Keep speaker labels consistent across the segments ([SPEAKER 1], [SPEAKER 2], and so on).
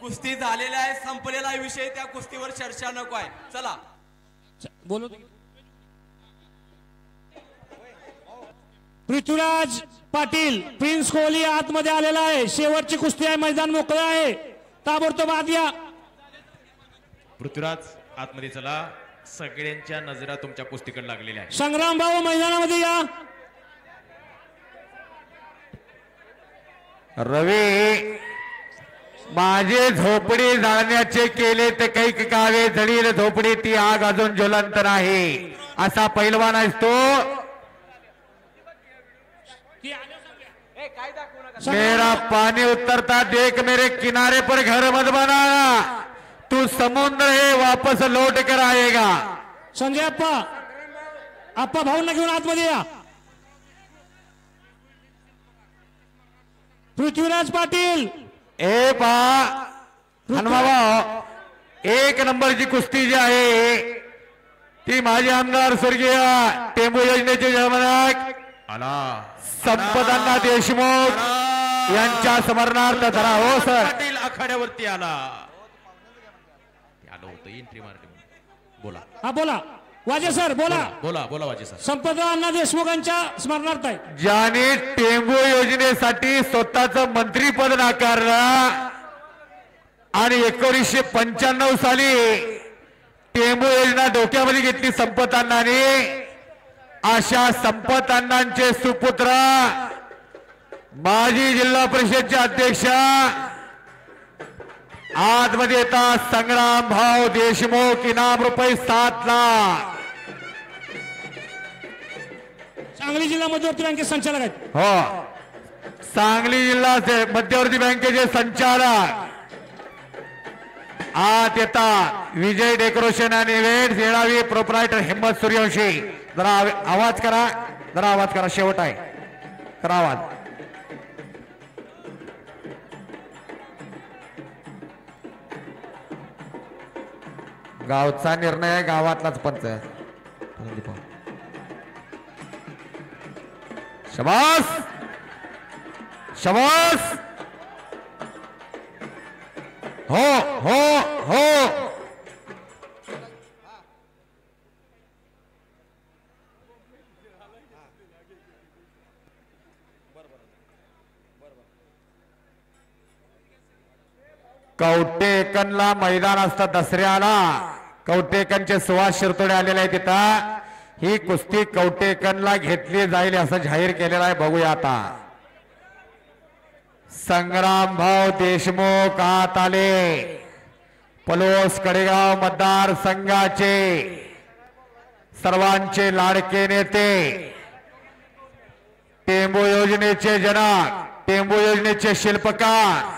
[SPEAKER 1] कुस्ती झालेला आहे, संपलेला विषय, त्या कुस्तीवर चर्चा नको आहे. चला
[SPEAKER 2] बोलू. पृथ्वीराज पाटील प्रिन्स कोहली आतमध्ये आलेला आहे. शेवटची कुस्ती आहे, मैदान मोकळं आहे, ताबडतोब आत या.
[SPEAKER 3] पृथ्वीराज आतमध्ये चला, सगळ्यांच्या नजरा तुमच्या कुस्तीकडे लागलेल्या आहे.
[SPEAKER 2] संग्राम भाऊ मैदानामध्ये या.
[SPEAKER 4] रवी माझे झोपडी जाळण्याचे केले ते कैक कावे, जळील झोपडी ती आग अजून ज्वलंत नाही, असा पैलवान असतो. मेरा पानी उतरता देख मेरे किनारे पर घर मत बनाना, तू समुद्र है वापस लौट कर आएगा.
[SPEAKER 2] संजय आप्पा भाऊंना घेऊन आतमध्ये या. पृथ्वीराज पाटील
[SPEAKER 4] ए पा हनुमाबा, एक नंबरची कुस्ती जी आहे ती माजी आमदार स्वर्गीय टेंबू योजनेचे जननायक
[SPEAKER 3] आला
[SPEAKER 4] संपदांना देशमुख यांच्या स्मरणार्थ धरा. हो सर.
[SPEAKER 3] पाटील आखाड्यावरती आला, आलो होतं एंट्री मारली. बोला.
[SPEAKER 2] हा बोला वाजे सर, बोला
[SPEAKER 3] बोला बोला वाजे सर.
[SPEAKER 2] संपदा अण्णा देशमुखांच्या स्मरणार्थ आहे.
[SPEAKER 4] ज्याने टेंबू योजनेसाठी स्वतःचं मंत्रीपद नाकारलं आणि 1995 साली टेंबू योजना डोक्यामध्ये घेतली संपत अण्णांनी, अशा संपत अण्णांचे सुपुत्र माजी जिल्हा परिषदचे अध्यक्ष आतमध्ये येतात संग्राम भाऊ देशमुख. इनाम रुपये 7 लाख.
[SPEAKER 2] सांगली जिल्हा मध्यवर्ती बँकेचे संचालक आहेत.
[SPEAKER 4] हो, सांगली जिल्हा मध्यवर्ती बँकेचे संचालक आत येतात विजय डेकोरेशन आणि इव्हेंट्स येळावी प्रोप्रायटर हिम्मत सूर्यवंशी. जरा आवाज करा, जरा आवाज करा, शेवट आहे, करा आवाज. गावचा निर्णय आहे, गावातलाच पंच. शबास शबास. हो हो हो. कवटेकनला मैदान असतं दसऱ्याला. कवटेकनचे सुहास शिरतोडे आलेले आहे तिथं. ही कुस्ती कवटेकनला घेतली जाईल असं जाहीर केलेलं आहे. बघूया आता. संग्राम भाऊ देशमुख आत आले. पलोस कडेगाव मतदार संघाचे सर्वांचे लाडके नेते, टेंबू योजनेचे जनक, टेंबू योजनेचे शिल्पकार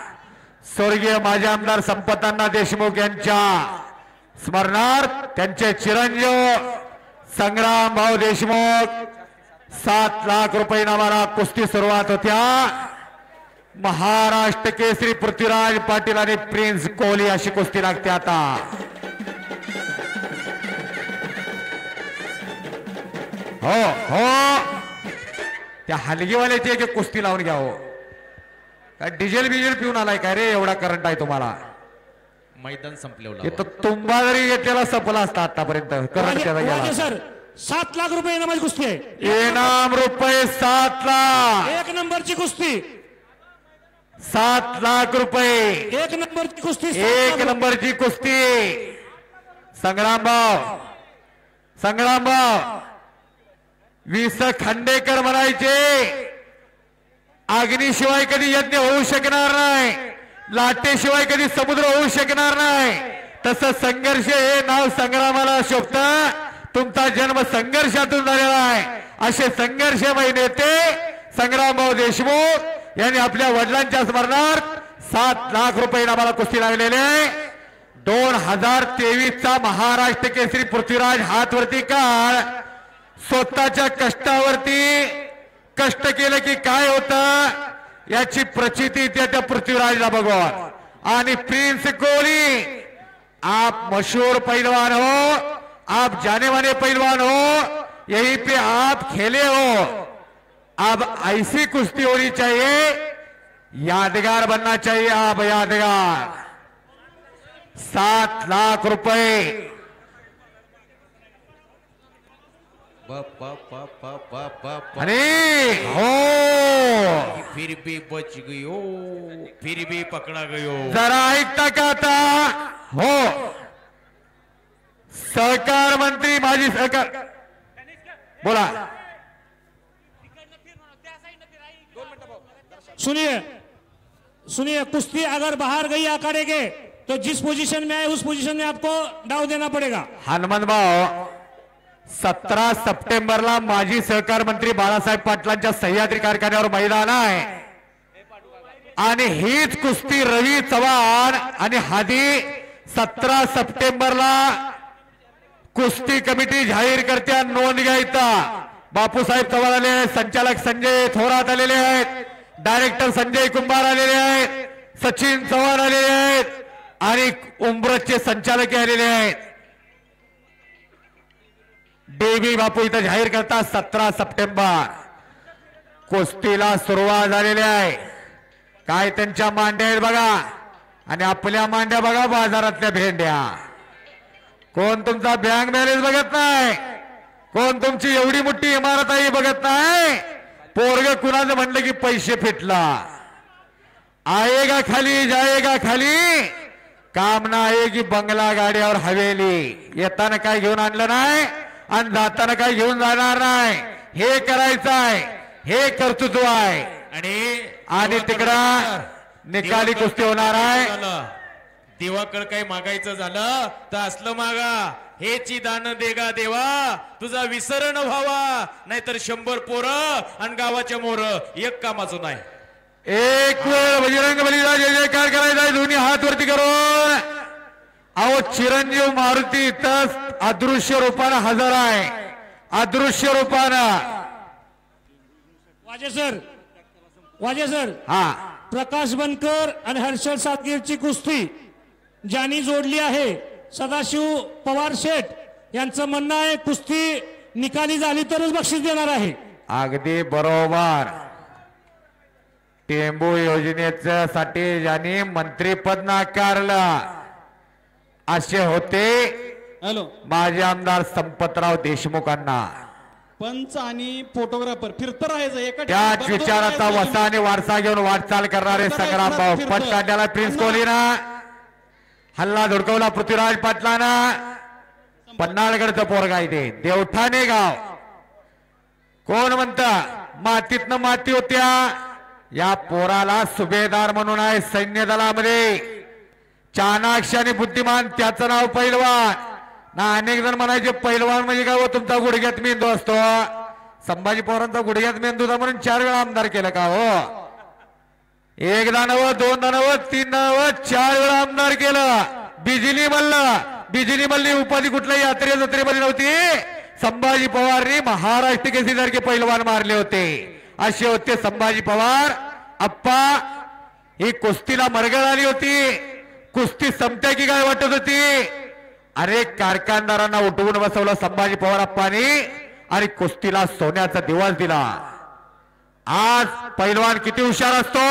[SPEAKER 4] स्वर्गीय माजी आमदार संपत अण्णा देशमुख यांच्या स्मरणार्थ त्यांचे चिरंजीव संग्राम भाऊ देशमुख 7 लाख रुपये इनामाला कुस्ती सुरुवात होत्या. महाराष्ट्र केसरी पृथ्वीराज पाटील आणि प्रिन्स कोहली अशी कुस्ती लागते आता. हो हो, त्या हलगीवाल्याची एक कुस्ती लावून घ्या. हो, काय डिझेल बिझेल पिऊन आलाय काय रे, एवढा करंट आहे तुम्हाला.
[SPEAKER 3] मैदान संपलेलं
[SPEAKER 4] इथं तुंबा जरी घेतलेला सपला असता आतापर्यंत. करंट
[SPEAKER 2] वाजे सर 7 लाख रुपये इनामाची कुस्ती आहे.
[SPEAKER 4] इनाम रुपये 7 लाख.
[SPEAKER 2] एक नंबरची कुस्ती
[SPEAKER 4] 7 लाख रुपये.
[SPEAKER 2] एक नंबरची कुस्ती.
[SPEAKER 4] एक नंबरची कुस्ती. संग्रामभाऊ, संग्रामभाऊ विस खांडेकर म्हणायचे, अग्नीशिवाय कधी यज्ञ होऊ शकणार नाही, लाटेशिवाय कधी समुद्र होऊ शकणार नाही. तसं संघर्ष हे नाव संग्रामाला शोभतं. तुमचा जन्म संघर्षातून झालेला आहे. असे संघर्षमय नेते संग्रामभाऊ देशमुख यांनी आपल्या वडिलांच्या स्मरणार्थ 7 लाख रुपये इनामाला कुस्ती लागलेले. 2023चा महाराष्ट्र केसरी पृथ्वीराज हातवरती काळ. स्वतःच्या कष्टावरती कष्ट केलं की काय होतं याची प्रचिती त्या पृथ्वीराजला बघवा. आणि प्रिंस कोहली, आप मशहूर पहलवान हो, आप जाने माने पहलवान हो, यहीं पे आप खेले हो. अब ऐसी कुश्ती होनी चाहिए, यादगार बनना चाहिए. आप यादगार. 7 लाख रुपये. आणि हो
[SPEAKER 3] फिर भी बच गयो, फिर भी पकडा गयो.
[SPEAKER 4] जरा ऐकता का आता. हो सहकार मंत्री माजी सहकार बोला.
[SPEAKER 2] सुनिए कुश्ती अगर बाहर गई अखाड़े के तो जिस पोजीशन में है उस पोजीशन में आपको डाव देना पड़ेगा.
[SPEAKER 4] हनुमान भाऊ 17 सप्टेंबरला माजी सहकार मंत्री बाळासाहेब पाटलांच्या सह्याद्री कारखान्यावर मैदान आहे आणि हीच कुस्ती रवी चव्हाण आणि हादी 17 सप्टेंबरला कुस्ती कमिटी जाहीर करत्या. नोंद घ्या. इथं बापूसाहेब चव्हाण आले आहेत, संचालक संजय थोरात आलेले आहेत, डायरेक्टर संजय कुंभार आलेले आहेत, सचिन चव्हाण आलेले आहेत आणि उमरतचे संचालक आलेले आहेत. देवी बापू इथं जाहीर करतात 17 सप्टेंबर कुस्तीला सुरुवात झालेली आहे. काय त्यांच्या मांड्या आहेत बघा आणि आपल्या मांड्या बघा बाजारातल्या भेंड्या. कोण तुमचा बँक बॅलन्स बघत नाही, कोण तुमची एवढी मोठी इमारत आहे बघत नाही. पोरग कुणाचं म्हणलं की पैसे फिटला. आएगा खाली जाएगा खाली, काम ना आहे की बंगला गाड्यावर हवेली. येताना काय घेऊन आणलं नाही आणि जाताना काय घेऊन जाणार नाही. हे करायचं आहे, हे कर्तृत्व आहे. आणि तिकडं निकाली कुस्ती होणार आहे.
[SPEAKER 3] देवाकडे काही मागायचं झालं तर असलं मागा, हेची दान देगा देवा, तुझा विसरण व्हावा, नाहीतर 100 पोरं आणि गावाच्या मोर एक कामाचं नाही.
[SPEAKER 4] एक वेळ बजरंग बलीला जय जयकार करायचा आहे दोन्ही हात वरती करून. अहो चिरंजीव मारुती इथं अदृश्य रूपानं हजर आहे, अदृश्य रूपानं.
[SPEAKER 2] वाजे सर
[SPEAKER 4] हा
[SPEAKER 2] प्रकाश बनकर आणि हर्षल सातगिरची कुस्ती ज्यांनी जोडली आहे सदाशिव पवार शेठ यांचं म्हणणं आहे कुस्ती निकाली झाली तरच बक्षीस देणार आहे.
[SPEAKER 4] अगदी बरोबर. टेंबू योजनेच्या साठी ज्यांनी मंत्रीपद नाकारलं असे होते
[SPEAKER 5] हॅलो
[SPEAKER 4] माजी आमदार संपतराव देशमुखांना.
[SPEAKER 5] पंच आणि फोटोग्राफर फिरत राहायचं एका
[SPEAKER 4] त्याच विचाराचा वसा आणि वारसा घेऊन वाटचाल करणारे संग्राम भाऊ. पट काढण्याला प्रिन्स कोहलीना, हल्ला धुडकवला पृथ्वीराज पाटलाना. पन्हाळगडचं पोरगा इथे देवठाणे गाव. कोण म्हणत मातीतनं माती होत्या. या पोराला सुभेदार म्हणून आहे सैन्य दलामध्ये. चाणाक्ष आणि बुद्धिमान त्याचं नाव पैलवान. ना अनेक जण म्हणायचे पैलवान म्हणजे काय हो तुमचा गुडघ्यात मेंदू असतो. संभाजी पवारांचा गुडघ्यात मेंदू म्हणून 4 वेळा आमदार केलं का हो. एकदा नवं, दोनदा नवं, 3 नवं, 4 वेळा आमदार केलं. बिजली मल्ली उपाधी कुठल्या यात्रे जत्रेमध्ये नव्हती. संभाजी पवारनी महाराष्ट्र केसरी सारखे पैलवान मारले होते. असे होते संभाजी पवार अप्पा. ही कुस्तीला मरगळ आली होती. कुस्ती संपत्या की काय वाटत होती. अरे कारखानदारांना उठवून बसवलं संभाजी पवार अप्पानी आणि कुस्तीला सोन्याचा दिवस दिला. आज पैलवान किती हुशार असतो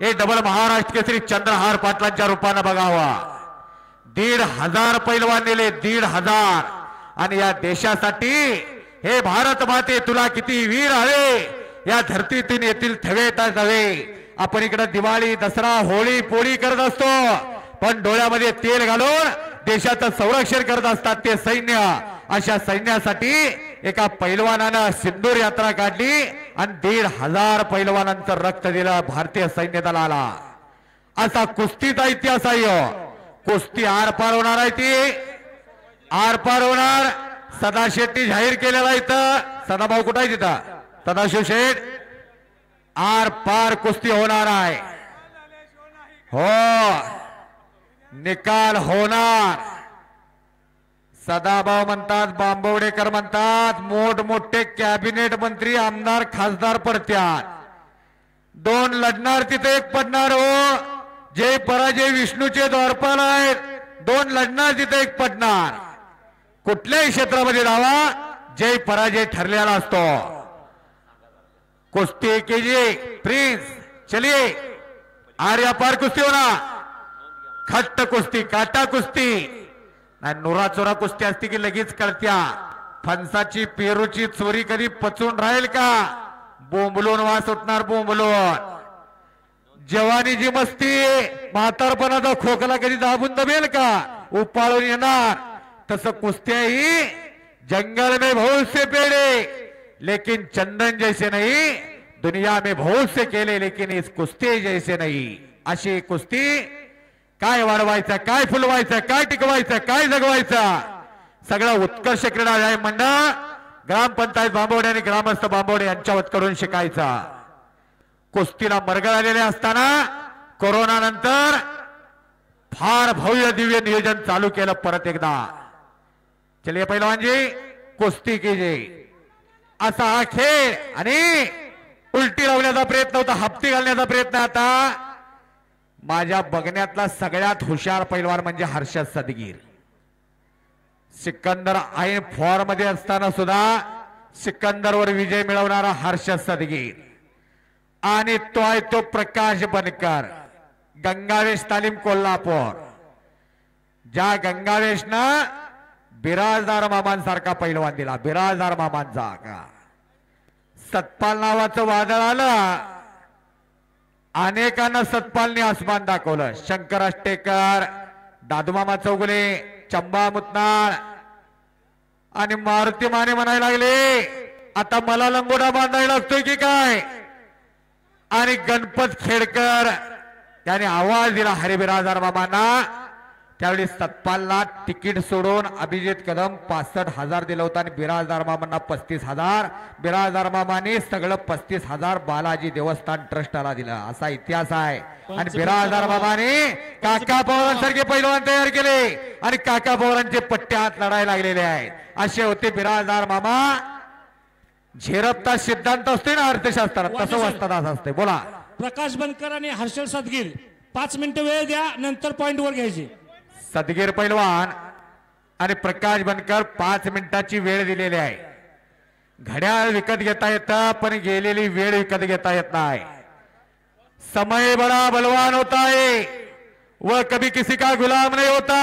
[SPEAKER 4] हे डबल महाराष्ट्र केसरी चंद्रहार पाटलांच्या रूपानं बघावा. 1,500 पैलवान नेले, 1,500. आणि या देशासाठी हे भारत माते तुला किती वीर हवे. या धरतीतून येथील थवे जावे. आपण इकडे दिवाळी दसरा होळी पोळी करत असतो पण डोळ्यामध्ये तेल घालून देशाचं संरक्षण करत असतात ते सैन्य. अशा सैन्यासाठी एका पैलवानानं सिंदूर यात्रा काढली आणि 1,500 पैलवानांचं रक्त दिलं भारतीय सैन्य दलाला. असा कुस्तीचा इतिहास आहे. कुस्ती आर पार होणार आहे. ती आर पार होणार. सदाशेट्टी जाहीर केलेला इथं. सदाभाऊ कुठे आहे तिथं. सदाशिव शेठ. आर पार कुस्ती होणार आहे. हो निकाल होणार. सदाभाऊ म्हणतात, बांबवडेकर म्हणतात मोठमोठे कॅबिनेट मंत्री आमदार खासदार पडत्यात. 2 लढणार तिथे 1 पडणार हो. जय पराजय विष्णूचे द्वारपाल आहेत. 2 लढणार तिथे 1 पडणार. कुठल्याही क्षेत्रामध्ये जावा जय पराजय ठरलेला असतो. कुस्ती कीजिए प्रिंस. चलिए आर्या पार कुस्ती होना. खट्ट कुस्ती, काटा कुस्ती नाही, नुराचोरा कुस्ती असते की लगेच कळत्या. फणसाची पेरूची चोरी कधी पचून राहील का? बोंबलून वास उठणार, बोंबलून. जवानीची मस्ती, म्हातारपणाचा खोकला कधी दाबून दबेल का? उपाळून येणार. तसं कुस्त्याही जंगल में बहुत से पेड़े लेकिन चंदन जैसे नहीं, दुनिया में बहुत से केले लेकिन इस कुस्ती जैसे नहीं. अशी कुस्ती काय वाढवायचं, काय फुलवायचं, काय टिकवायचं, काय जगवायचं, सगळं उत्कर्ष क्रीडा आहे मंडळ ग्रामपंचायत बांबवडे आणि ग्रामस्थ बांबवडे यांच्याकडून शिकायचा. कुस्तीला मरगळ आलेले असताना कोरोना नंतर फार भव्य दिव्य नियोजन चालू केलं परत एकदा. चलिए पहिलवानजी, कुस्ती कीजिए. असा हा खेळ आणि उलटी लावण्याचा प्रयत्न होता, हप्ती घालण्याचा प्रयत्न. आता माझ्या बघण्यातला सगळ्यात हुशार पैलवान म्हणजे हर्षद सदगीर. सिकंदर ऐन फॉर्म मध्ये असताना सुद्धा सिकंदरवर विजय मिळवणारा हर्षद सदगीर. आणि तो आहे तो प्रकाश बनकर, गंगावेश तालीम कोल्हापूर. ज्या गंगावेशनं बिराजदार मामांसारखा पैलवान दिला, बिराजदार मामांचा का. सतपाल नावाचं वादळ आलं, अनेकांना सतपालने आसमान दाखवलं. शंकर अष्टेकर, दादूमामा चौगुले, चंबा मुतनाळ आणि मारुती माने म्हणायला लागले आता मला लंगोटा बांधायला लागतोय की काय. आणि गणपत खेडकर याने आवाज दिला हरिबिराजदार मामांना. त्यावेळी सतपालला तिकीट सोडून अभिजित कदम 65,000 दिलं होतं आणि बिराजदार मामांना 35,000. बिराजदार मामाने सगळं 35,000 बालाजी देवस्थान ट्रस्टला दिलं. असा इतिहास आहे. आणि बिराजदार मामाने काका पवारांसारखे पैलवान तयार केले आणि काका पवारांचे पट्टे हात लढायला लागलेले आहेत. असे होते बिराजदार मामा. झेरपता सिद्धांत असते ना अर्थशास्त्रात, तसं वस्ताद असते. बोला.
[SPEAKER 2] प्रकाश बनकर आणि हर्षल सदगीर 5 मिनिटं वेळ द्या, नंतर पॉइंट वर घ्यायचे.
[SPEAKER 4] सदगीर पैलवान आणि प्रकाश बनकर 5 मिनिटाची वेळ दिलेली आहे. घड्याळ विकत घेता येतं पण गेलेली वेळ विकत घेता येत नाही. समय बड़ा बलवान होता है, वह कभी किसी का गुलाम नहीं होता.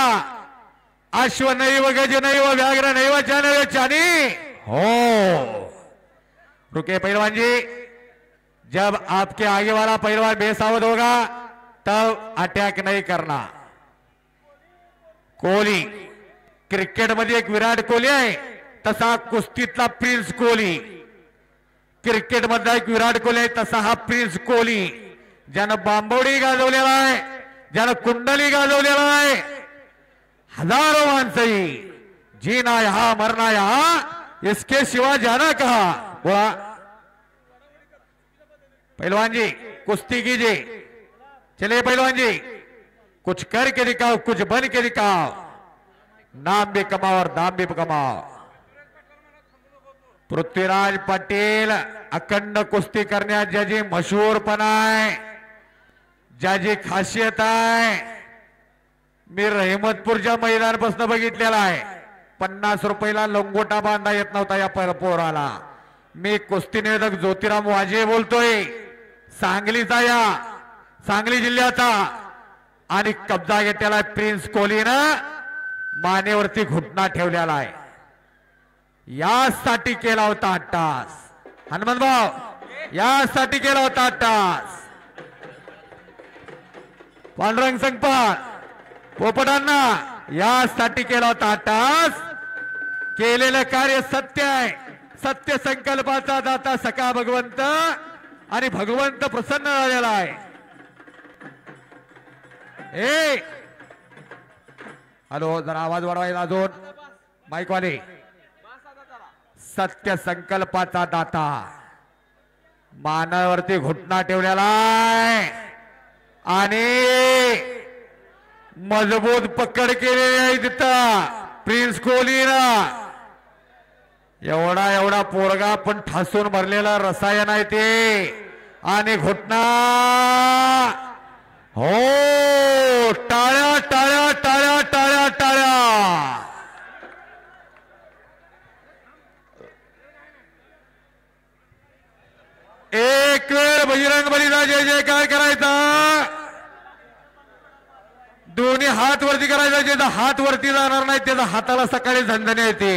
[SPEAKER 4] अश्व नहीं व गज नहीं व व्याघ्र नहीं व चाने चानी हो. रुके पहलवान जी, जब आपके आगे वाला पहलवान बेसावध होगा तब अटैक नहीं करना. कोहली क्रिकेट मध्ये एक विराट कोहली आहे, तसा कुस्तीतला प्रिन्स कोहली. क्रिकेट मधला एक विराट कोहली आहे, तसा हा प्रिन्स कोहली. ज्यानं बांबवडी गाजवलेला आहे, ज्यानं कुंडली गाजवलेला आहे. हजारों माणसं जीना यहां मरना यहां, इसके सिवा जाना कहा. बोला पहलवान जी, कुश्ती कीजिए. चलिए पहलवान जी, कुछ करके दिखाओ, कुछ बन के दिखाओ. नाम भी कमाओ और दाम भी कमाओ. पृथ्वीराज पटेल अखंड कुस्ती करण्यात ज्याची मशहूरपणा आहे, ज्याची खासियत आहे, मी रहमतपूरच्या मैदानापासून बघितलेला आहे. 50 रुपयाला लंगोटा बांधा येत नव्हता या पोराला. मी कुस्ती निवेदक ज्योतिराम वाजे बोलतोय, सांगलीचा, या सांगली जिल्ह्याचा. आणि कब्जा घेतलेला प्रिन्स कोहलीनं मानेवरती घुटना ठेवलेला आहे. यासाठी केला होता अट्टास हनुमंतभाऊ, यासाठी केला होता अट्टास. पांडुरंग संगपाळ पोपटांना यासाठी केला होता अट्टास. केलेलं कार्य सत्य आहे. सत्य संकल्पाचा दाता सखा भगवंत आणि भगवंत प्रसन्न झालेला आहे. हॅलो, जरा आवाज वाढवायला अजून माईक वाले. सत्य संकल्पाचा दाता मानावरती घुटना ठेवलेला आहे आणि मजबूत पकड केलेली आहे तिथं प्रिन्स कोहलीनं. एवढा पोरगा पण ठासून भरलेला रसायन आहे ते. आणि घुटना हो. टाळ्या टाळ्या टाळ्या टाळ्या टाळ्या. एक वेळ बजरंग बलीचा जय जयकार करायचा. दोन हात वरती करायचा. ज्याचा हात वरती जाणार नाही त्याचा हाताला सकाळी झंझणे येते.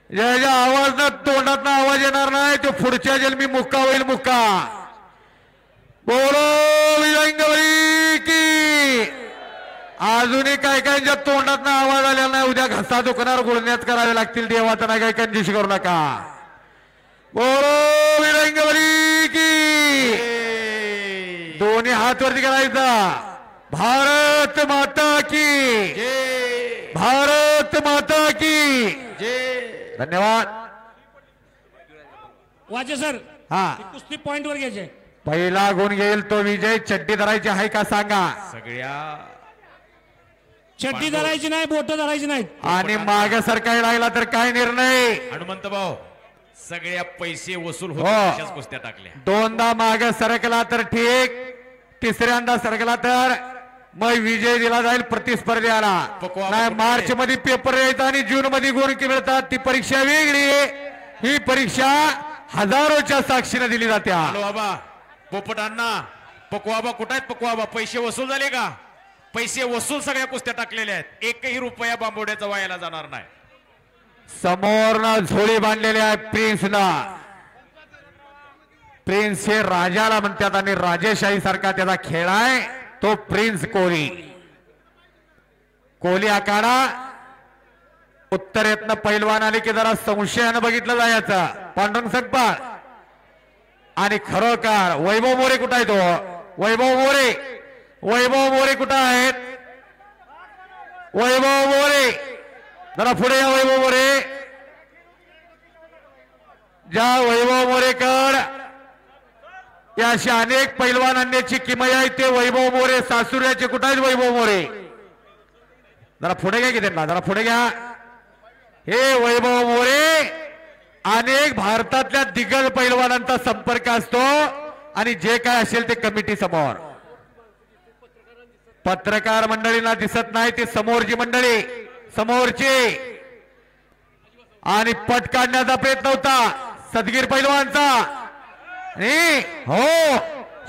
[SPEAKER 4] ज्याच्या आवाज तोंडात आवाज येणार नाही तो पुढच्या जन्मी मुक्का होईल. मुक्का. बोलो विजंगवली की. अजूनही काय कायच्या तोंडात आवाज आलेला नाही. उद्या घसा दुखणार गुळण्यात करावे लागतील. देवाचा नाही काय कंजूस करू नका. बोलो विरंगवली की. दोन्ही हात वरती करायचा. भारत माता की. भारत माता की. धन्यवाद.
[SPEAKER 2] वाजे सर
[SPEAKER 4] हा
[SPEAKER 2] कुस्ती पॉइंट वर घ्यायचे.
[SPEAKER 4] पहिला गुण घेईल तो विजय. चड्डी धरायची आहे का सांगा.
[SPEAKER 3] सगळ्या
[SPEAKER 2] चड्डी धरायची नाही, बोट धरायची नाहीत.
[SPEAKER 4] आणि मागे सरकायला लागला तर काय निर्णय.
[SPEAKER 3] हनुमंत भाऊ सगळ्या पैसे वसूल
[SPEAKER 4] हो.
[SPEAKER 3] होत कुस्त्या टाकल्या.
[SPEAKER 4] दोनदा मागे सरकला तर ठीक. तिसऱ्यांदा सरकला तर मग विजय दिला जाईल प्रतिस्पर्ध्याला. नाही मार्च मध्ये पेपर यायचा आणि जून मध्ये गुण मिळतात. ती परीक्षा वेगळी. ही परीक्षा हजारोच्या साक्षीने दिली जाते.
[SPEAKER 3] हॅलो बाबा पोपट अण्णा. पकवाबा कुठे आहेत. पकवाबा पैसे वसूल झाले का. पैसे वसूल सगळ्या कुस्त्या टाकलेल्या आहेत. एकही रुपया बांबोड्याचा वायाला जाणार नाही.
[SPEAKER 4] समोर झोळी बांधलेली आहे प्रिन्सला. प्रिन्स हे राजाला म्हणतात आणि राजेशाही सारखा त्याचा खेळ आहे तो प्रिन्स कोहली. कोहली आखाडा उत्तरेतनं पैलवान आले की जरा संशयानं बघितलं जायचं. पांडुरंग सकपाळ आणि खरोखर वैभव मोरे कुठं आहे. तो वैभव मोरे. वैभव मोरे कुठं आहेत. वैभव मोरे जरा पुढे या. वैभव मोरे. ज्या वैभव मोरेकड या अशी अनेक पैलवान आणण्याची किमया आहे ते वैभव मोरे सासुर्याचे कुठं आहेत. वैभव मोरे जरा पुढे घ्या की त्यांना. जरा पुढे घ्या. हे वैभव मोरे अनेक भारतातल्या दिग्गज पैलवानांचा संपर्क असतो आणि जे काय असेल ते कमिटी समोर. पत्रकार मंडळींना दिसत नाही ती समोरची मंडळी. समोरची आणि पट काढण्याचा प्रयत्न होता सदगीर पैलवानचा. हो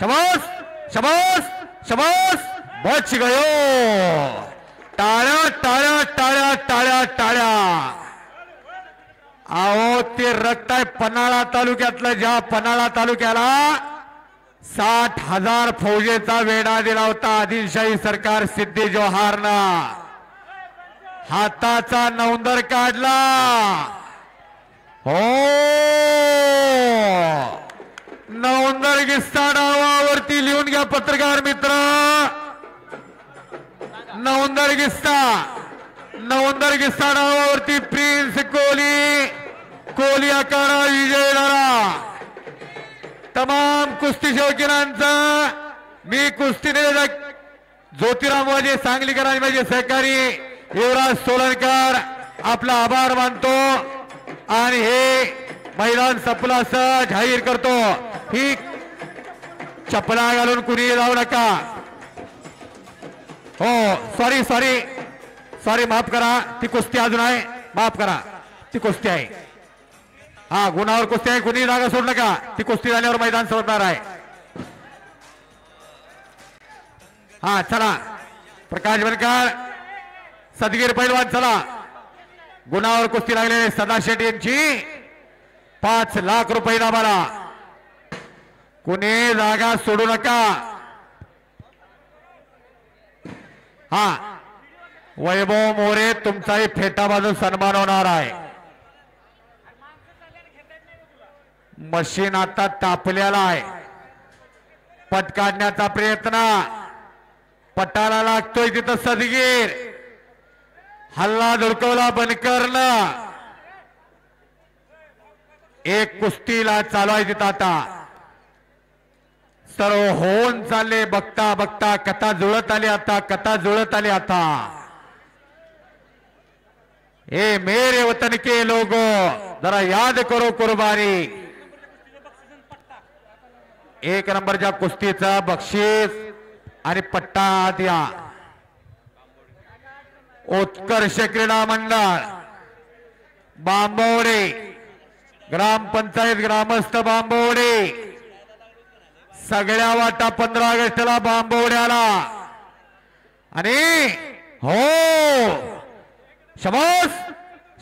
[SPEAKER 4] शबास शबास शबास. बच गयो. टाळ्या टाळ्या टाळ्या टाळ्या टाळ्या. अहो ते रक्त आहे पन्हाळा तालुक्यातलं. ज्या पन्हाळा तालुक्याला 60,000 फौजेचा वेढा दिला होता आदिलशाही सरकार सिद्धी जोहारनं. हाताचा नौंदर काढला. हो नौंदर गिस्ता डावावरती लिहून घ्या पत्रकार मित्र. नौंदर गिस्ता. नौंदर गिस्ता डावावरती प्रिन्स कोहली. कोहली आखाडा विजय झाला. तमाम कुस्ती शौकीनांचा मी कुस्ती ज्योतिराम वाजे सांगलीकर आणि माझे सहकारी युवराज सोलनकर आपला आभार मानतो आणि हे मैदान संपलं असं जाहीर करतो. ही चपला घालून कुणी जाऊ नका. हो सॉरी सॉरी सॉरी माफ करा. ती कुस्ती अजून आहे. माफ करा ती कुस्ती आहे. हा गुणावर कुस्ती आहे. कुणी जागा सोडू नका. ती कुस्ती झाल्यावर मैदान सोडणार आहे. हा चला प्रकाश बनकर सदगीर पैलवान. चला गुणावर कुस्ती लागलेले सदा शेट्टी यांची 5 लाख रुपये दाबाला. कुणी जागा सोडू नका. हा वैभव मोरे तुमचाही फेटा बाजू सन्मान होणार आहे. मशीन आता तापलेला आहे. पट काढण्याचा प्रयत्न. पटाला लागतोय तिथं सदगीर. हल्ला धुडकवला बनकरनं. एक कुस्तीला चालू आहे तिथं आता. सर्व होऊन चालले. बघता बघता कथा जुळत आली. आता कथा जुळत आली. आता ए मेरे वतन के लोगो जरा याद करो कुर्बानी. 1 नंबरच्या कुस्तीचा बक्षीस आणि पट्टा द्या. उत्कर्ष क्रीडा मंडळ बांबवडे ग्रामपंचायत ग्रामस्थ बांबवडे सगळ्या वाटा 15 ऑगस्टला बांबवड्याला आणि हो शबास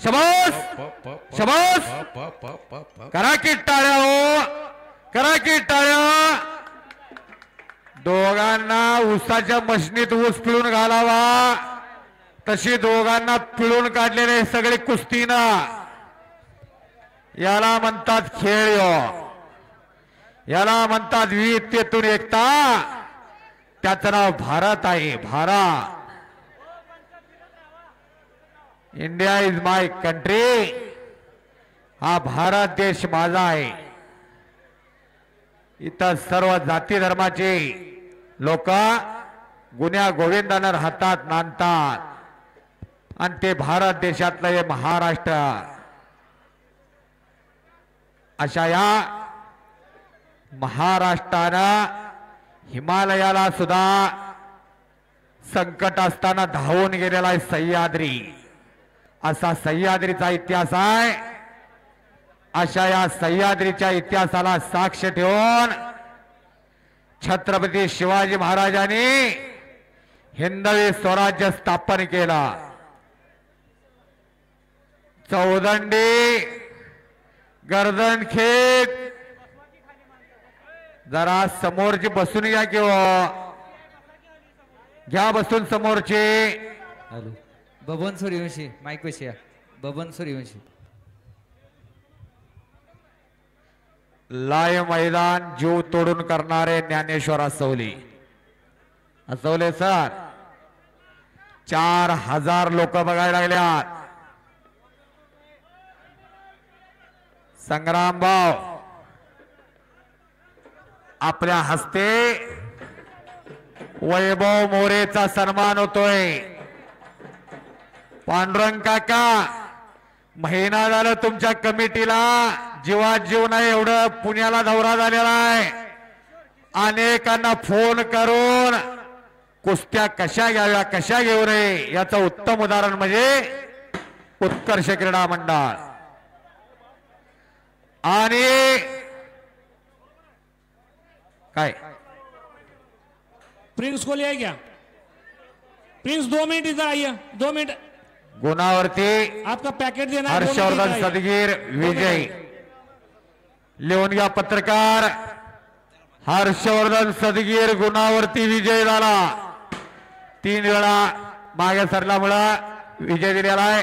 [SPEAKER 4] शबास शबास करा की टाळ्या हो करा की टाळ्या दोघांना ऊसाच्या मशनीत ऊस पिळून घालावा तशी दोघांना पिळून काढलेले सगळे कुस्तीना याला म्हणतात खेळ याला म्हणतात विविधतेतून एकता त्याचं नाव भारत आहे Bharat India is my country हा भारत देश माझा आहे इथं सर्व जाती धर्माचे लोक गुन्ह्या गोविंदानं राहतात नांदतात आणि ते भारत देशातलं हे महाराष्ट्र अशा या महाराष्ट्रानं हिमालयाला सुद्धा संकट असताना धावून गेलेला आहे सह्याद्री असा सह्याद्रीचा इतिहास आहे अशा या सह्याद्रीच्या इतिहासाला साक्ष ठेवून छत्रपती शिवाजी महाराजांनी हिंदवी स्वराज्य स्थापन केला चौदंडी गर्दनखेत जरा समोरची बसून या किंवा घ्या बसून समोरचे
[SPEAKER 6] हॅलो बबन सूर्यवंशी माईक पेशी या बबन सूर्यवंशी
[SPEAKER 4] लाय मैदान जीव तोडून करणारे ज्ञानेश्वर असवले असवले सर 4000 लोक बघायला लागल्यात संग्राम भाऊ आपल्या हस्ते वैभव मोरेचा सन्मान होतोय पांडुरंग काका महिना झालं तुमच्या कमिटीला जीवात जीव नाही एवढं पुण्याला दौरा झालेला आहे अनेकांना फोन करून कुस्त्या कशा घ्याव्या कशा घेऊ नये याचं उत्तम उदाहरण म्हणजे उत्कर्ष क्रीडा मंडळ आणि काय
[SPEAKER 2] प्रिंस को ले गया प्रिंस 2 मिनट इधर आइए 2 मिनट
[SPEAKER 4] गुणावरती
[SPEAKER 2] आपका पैकेट देना है, 2 मिनट
[SPEAKER 4] हर्षवर्धन
[SPEAKER 2] इधर आइए।
[SPEAKER 4] सदगीर विजय लिहून घ्या पत्रकार हर्षवर्धन सदगीर गुणावरती विजय झाला 3 वेळा मागे सरल्यामुळे विजय दिलेला आहे